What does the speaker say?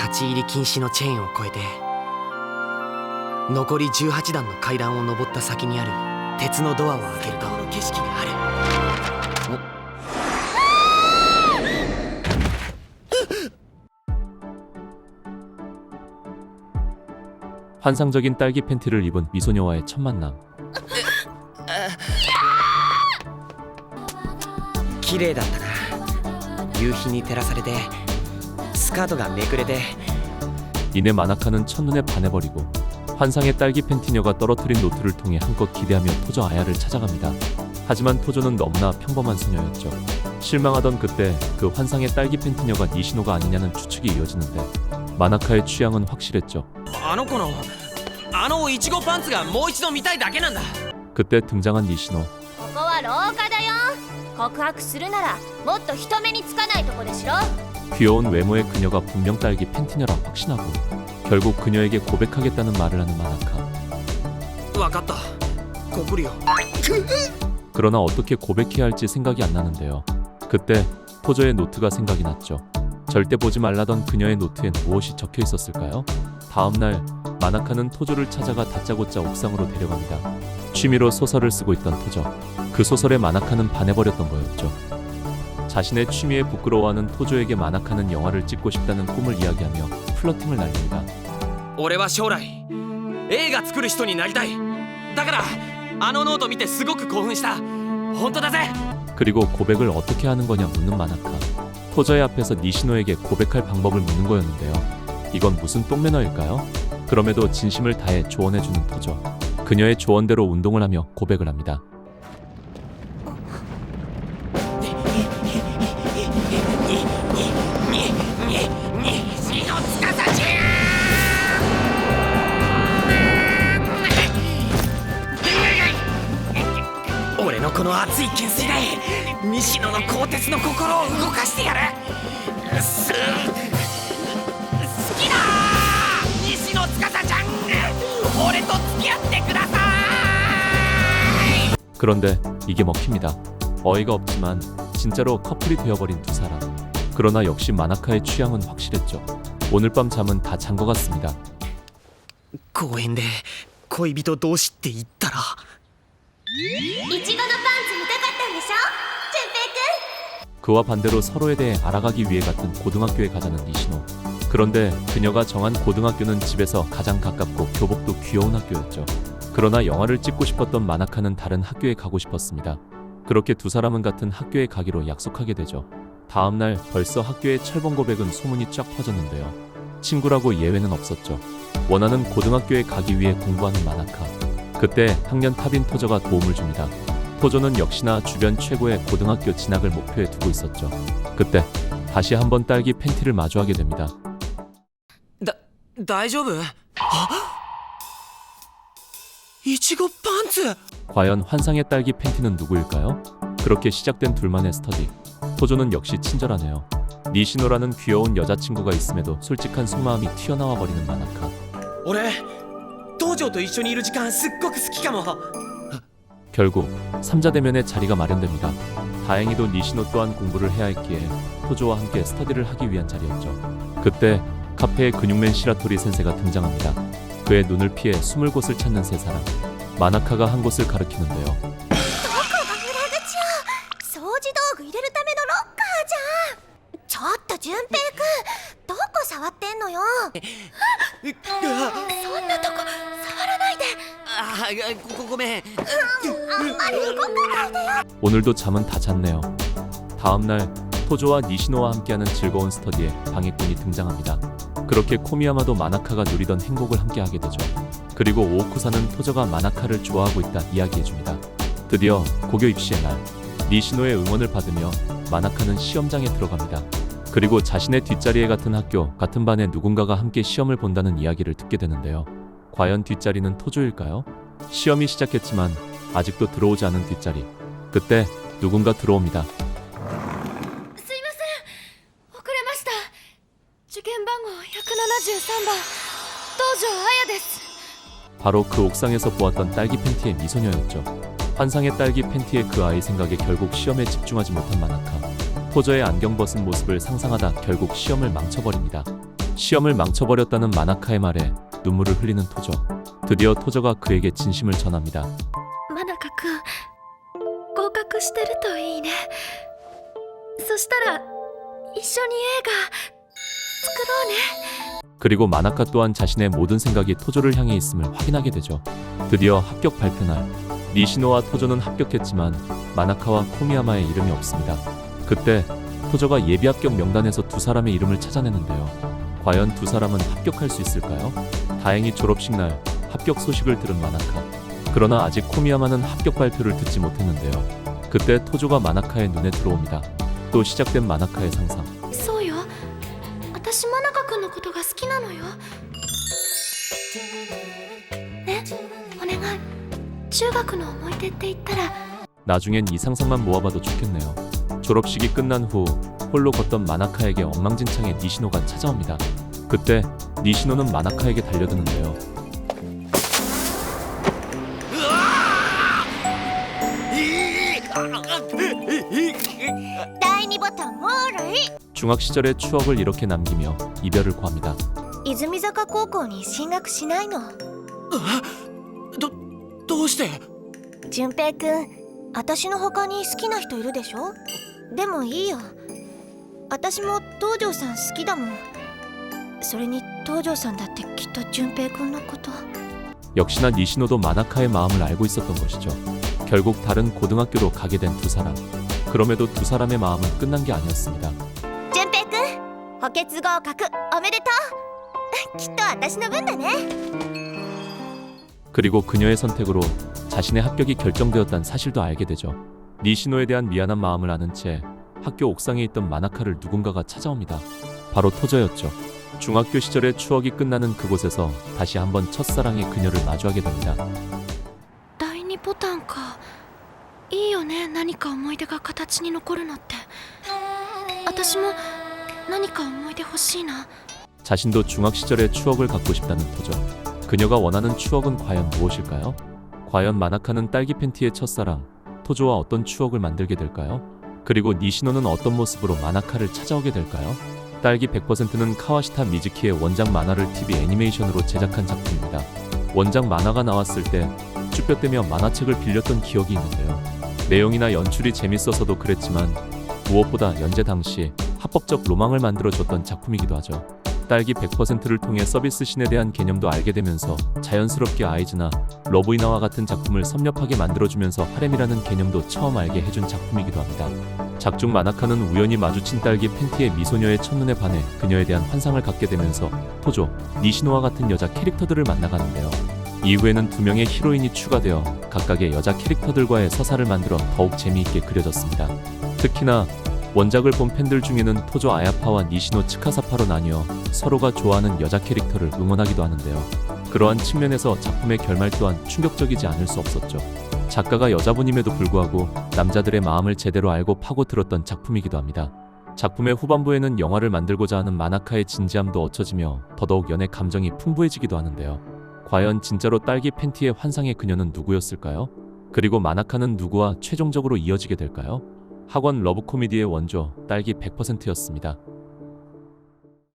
立ち入り禁止のチェーンを越えて残り18段の階段を上った先にある鉄のドアを開けると景色がある。환상적인 딸기 팬티를 입은 미소녀와의 첫 만남. 綺麗だったな。夕日に照らされてスカートがめくれて 이내 마나카는 첫눈에 반해버리고 환상의 딸기 팬티녀가 떨어뜨린 노트를 통해 한껏 기대하며 토조 아야를 찾아갑니다. 하지만 토조는 너무나 평범한 소녀였죠. 실망하던 그때 그 환상의 딸기 팬티녀가 니시노가 아니냐는 추측이 이어지는데 마나카의 취향은 확실했죠. あの子のイチゴパンツがもう一度見たいだけなんだ。 그때 등장한 니시노. ここは廊下だよ。告白するならもっと人目につかないとこでしろ。 귀여운 외모의 그녀가 분명 딸기 팬티녀라 확신하고 결국 그녀에게 고백하겠다는 말을 하는 마나카. わかった。告るよ。 그러나 어떻게 고백해야 할지 생각이 안 나는데요. 그때 토조의 노트가 생각이 났죠. 절대 보지 말라던 그녀의 노트엔 무엇이 적혀 있었을까요? 다음날 마나카는 토조를 찾아가 다짜고짜 옥상으로 데려갑니다. 취미로 소설을 쓰고 있던 토조. 그 소설에 마나카는 반해버렸던 거였죠. 자신의 취미에 부끄러워하는 토조에게 마나카는 영화를 찍고 싶다는 꿈을 이야기하며 플러팅을 날립니다. 俺は将来映画作る人になりたい。だからあのノート見てすごく興奮した。本当だぜ。 그리고 고백을 어떻게 하는 거냐 묻는 마나카. 토조의 앞에서 니시노에게 고백할 방법을 묻는 거였는데요. 이건 무슨 똥매너일까요? 그럼에도 진심을 다해 조언해주는 토조. 그녀의 조언대로 운동을 하며 고백을 합니다. 俺のこの熱い懸垂で西野の鋼鉄の心を動かしてやる。好きだ西野司ちゃん、俺と付き合ってください。 그런데 이게 먹힙니다. 어이가 없지만 진짜로 커플이 되어버린 두 사람. 그러나 역시 마나카의 취향은 확실했죠. 오늘 밤 잠은 다 잔 것 같습니다. 公園で恋人同士って言ったらいちごのパンツ見たかったんでしょ、淳平くん。 그와 반대로 서로에 대해 알아가기 위해 같은 고등학교에 가자는 니시노. 그런데 그녀가 정한 고등학교는 집에서 가장 가깝고 교복도 귀여운 학교였죠. 그러나 영화를 찍고 싶었던 마나카는 다른 학교에 가고 싶었습니다. 그렇게 두 사람은 같은 학교에 가기로 약속하게 되죠. 다음날 벌써 학교의 철봉 고백은 소문이 쫙 퍼졌는데요. 친구라고 예외는 없었죠. 원하는 고등학교에 가기 위해 공부하는 마나카. 그때 학년 탑인 토조가 도움을 줍니다. 토조는 역시나 주변 최고의 고등학교 진학을 목표에 두고 있었죠. 그때 다시 한번 딸기 팬티를 마주하게 됩니다. 大丈夫？いちごパンツ。 과연 환상의 딸기 팬티는 누구일까요? 그렇게 시작된 둘만의 스터디. 토조는 역시 친절하네요. 니시노라는 귀여운 여자친구가 있음에도 솔직한 속마음이 튀어나와 버리는 마나카. 俺東條と一緒にいる時間すっごく好きかも。 결국 3자 대면의 자리가 마련됩니다. 다행히도 니시노 또한 공부를 해야 했기에 토조와 함께 스터디를 하기 위한 자리였죠. 그때 카페에 근육맨 시라토리 센세가 등장합니다. 그의 눈을 피해 숨을 곳을 찾는 세 사람. 마나카가 한 곳을 가리키는데요. どこが裏口よ。掃除道具入れるためのロッカーじゃん。ちょっと淳平くん、どこ触ってんのよ。そんなとこ触らないで。ごめん。あんまり動かないでよ。 오늘도 잠은 다 잤네요. 다음날 토조와 니시노와 함께하는 즐거운 스터디에 방해꾼이 등장합니다. 그렇게 코미야마도 마나카가 누리던 행복을 함께하게 되죠. 그리고 오오쿠사는 토조가 마나카를 좋아하고 있다 이야기해줍니다. 드디어 고교 입시의 날, 니시노의 응원을 받으며 마나카는 시험장에 들어갑니다. 그리고 자신의 뒷자리에 같은 학교, 같은 반에 누군가가 함께 시험을 본다는 이야기를 듣게 되는데요. 과연 뒷자리는 토조일까요? 시험이 시작했지만 아직도 들어오지 않은 뒷자리. 그때 누군가 들어옵니다. すいません、遅れました。受験番号173番、東條綾です。 바로 그 옥상에서 보았던 딸기 팬티의 미소녀였죠. 환상의 딸기 팬티의 그 아이 생각에 결국 시험에 집중하지 못한 마나카. 토저의 안경 벗은 모습을 상상하다 결국 시험을 망쳐버립니다. 시험을 망쳐버렸다는 마나카의 말에 눈물을 흘리는 토조. 드디어 토조가 그에게 진심을 전합니다. 真中くん合格してるといいね。そしたら一緒に映画作ろうね。 그리고 마나카 또한 자신의 모든 생각이 토조를 향해 있음을 확인하게 되죠. 드디어 합격 발표날. 니시노와 토조는 합격했지만 마나카와 코미야마의 이름이 없습니다. 그때 토조가 예비 합격 명단에서 두 사람의 이름을 찾아내는데요. 과연 두 사람은 합격할 수 있을까요? 다행히 졸업식 날 합격 소식을 들은 마나카. 그러나 아직 코미야마는 합격 발표를 듣지 못했는데요. 그때 토조가 마나카의 눈에 들어옵니다. 또 시작된 마나카의 상상. そうよ、私真中くんのことが好きなのよ。ね、お願い。中学の思い出って言ったら 나중엔 이 상상만 모아봐도 좋겠네요. 졸업식이 끝난 후 홀로 걷던 마나카에게 엉망진창의 니시노가 찾아옵니다. 그때 니시노는 마나카에게 달려드는데요. 第二ボタンオーライ。 중학 시절의 추억을 이렇게 남기며 이별을 고합니다. 泉坂高校に進学しないの。どうして？淳平くん、私の他に好きな人いるでしょ。でもいいよ、私も東條さん好きだもん。それに東條さんだってきっと淳平くんのこと。 역시나 니시노도 마나카의 마음을 알고 있었던 것이죠. 결국 다른 고등학교로 가게 된 두 사람. 그럼에도 두 사람의 마음은 끝난 게 아니었습니다. 淳平くん、補欠合格おめでとう。きっと私の分だね。 그리고 그녀의 선택으로 자신의 합격이 결정되었다는 사실도 알게 되죠. 니시노에 대한 미안한 마음을 아는 채 학교 옥상에 있던 마나카를 누군가가 찾아옵니다. 바로 토조였죠. 중학교 시절의 추억이 끝나는 그곳에서 다시 한번 첫사랑의 그녀를 마주하게 됩니다. 第二ボタンか。いいよね、何か思い出が形に残るのって。私も何か思い出欲しいな。 자신도 중학 시절의 추억을 갖고 싶다는 토조. 그녀가 원하는 추억은 과연 무엇일까요? 과연 마나카는 딸기 팬티의 첫사랑, 토조와 어떤 추억을 만들게 될까요? 그리고 니시노는 어떤 모습으로 마나카를 찾아오게 될까요? 딸기 100%는 카와시타 미즈키의 원작 만화를 TV 애니메이션으로 제작한 작품입니다. 원작 만화가 나왔을 때 쭈뼛대며 만화책을 빌렸던 기억이 있는데요. 내용이나 연출이 재밌어서도 그랬지만 무엇보다 연재 당시 합법적 로망을 만들어줬던 작품이기도 하죠. 딸기 100%를 통해 서비스신에 대한 개념도 알게 되면서 자연스럽게 아이즈나 러브이나와 같은 작품을 섭렵하게 만들어주면서 하렘이라는 개념도 처음 알게 해준 작품이기도 합니다. 작중 마나카는 우연히 마주친 딸기 팬티의 미소녀의 첫눈에 반해 그녀에 대한 환상을 갖게 되면서 토조, 니시노와 같은 여자 캐릭터들을 만나가는데요. 이후에는 두 명의 히로인이 추가되어 각각의 여자 캐릭터들과의 서사를 만들어 더욱 재미있게 그려졌습니다. 특히나 원작을 본 팬들 중에는 토조 아야파와 니시노 츠카사파로 나뉘어 서로가 좋아하는 여자 캐릭터를 응원하기도 하는데요. 그러한 측면에서 작품의 결말 또한 충격적이지 않을 수 없었죠. 작가가 여자분임에도 불구하고 남자들의 마음을 제대로 알고 파고들었던 작품이기도 합니다. 작품의 후반부에는 영화를 만들고자 하는 마나카의 진지함도 어처지며 더더욱 연애 감정이 풍부해지기도 하는데요. 과연 진짜로 딸기 팬티의 환상의 그녀는 누구였을까요? 그리고 마나카는 누구와 최종적으로 이어지게 될까요? 학원 러브 코미디의 원조 딸기 100%였습니다.